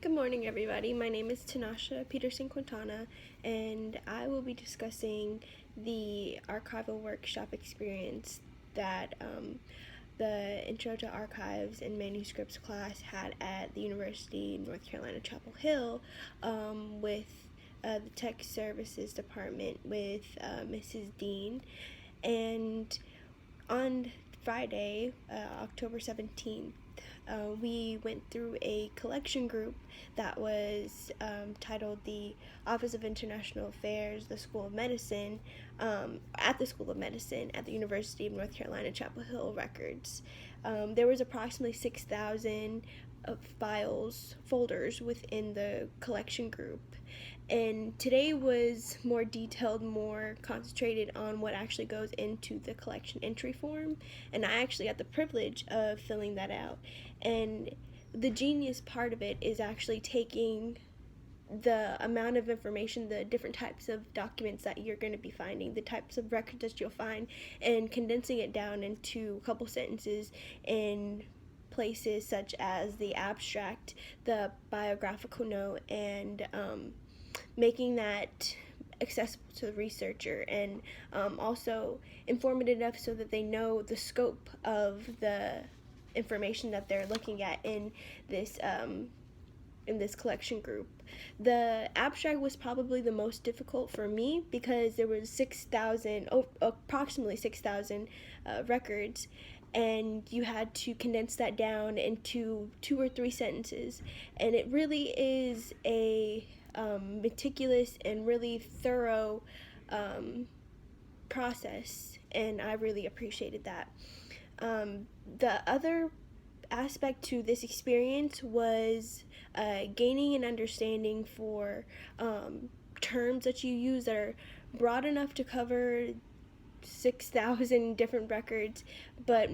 Good morning, everybody. My name is Tanasha Peterson-Quintana, and I will be discussing the archival workshop experience that the Intro to Archives and Manuscripts class had at the University of North Carolina, Chapel Hill, with the Tech Services Department with Mrs. Dean. And on Friday, October 17th, we went through a collection group that was titled the Office of International Affairs, the School of Medicine, at the School of Medicine at the University of North Carolina, Chapel Hill Records. There was approximately 6,000 folders within the collection group. And today was more detailed, more concentrated on what actually goes into the collection entry form. And I actually got the privilege of filling that out. And the genius part of it is actually taking the amount of information, the different types of documents that you're going to be finding, the types of records that you'll find, and condensing it down into a couple sentences in places such as the abstract, the biographical note, and making that accessible to the researcher, and also informative enough so that they know the scope of the information that they're looking at in this collection group. The abstract was probably the most difficult for me because there was approximately 6,000 records, and you had to condense that down into 2 or 3 sentences, and it really is a meticulous and really thorough process, and I really appreciated that. The other aspect to this experience was gaining an understanding for terms that you use that are broad enough to cover 6,000 different records, but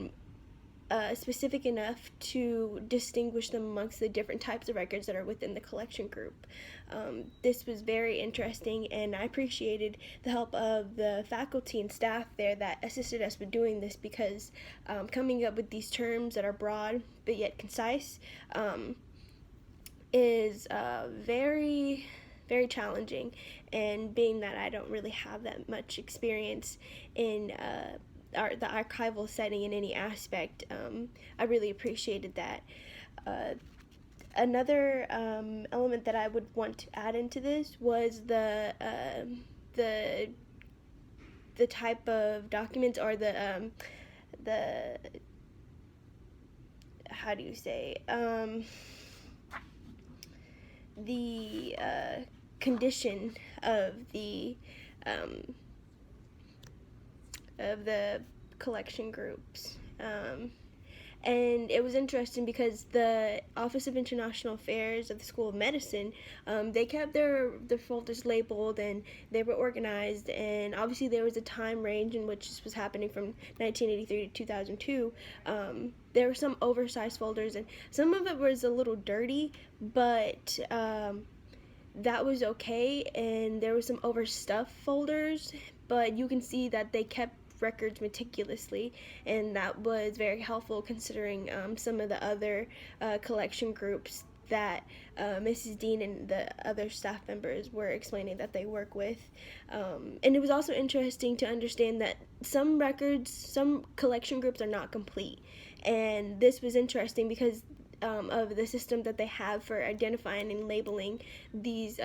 specific enough to distinguish them amongst the different types of records that are within the collection group. This was very interesting, and I appreciated the help of the faculty and staff there that assisted us with doing this, because coming up with these terms that are broad but yet concise is very, very challenging. And being that I don't really have that much experience in the archival setting in any aspect, I really appreciated that. Another element that I would want to add into this was the type of documents, or the how do you say, the condition of the collection groups. And it was interesting because the Office of International Affairs of the School of Medicine, they kept their folders labeled, and they were organized, and obviously there was a time range in which this was happening from 1983 to 2002. There were some oversized folders, and some of it was a little dirty, but that was okay. And there were some overstuffed folders, but you can see that they kept records meticulously, and that was very helpful considering some of the other collection groups that Mrs. Dean and the other staff members were explaining that they work with. And it was also interesting to understand that some collection groups are not complete, and this was interesting because of the system that they have for identifying and labeling these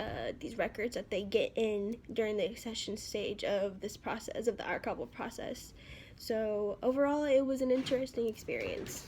records that they get in during the accession stage of this process, of the archival process. So overall, it was an interesting experience.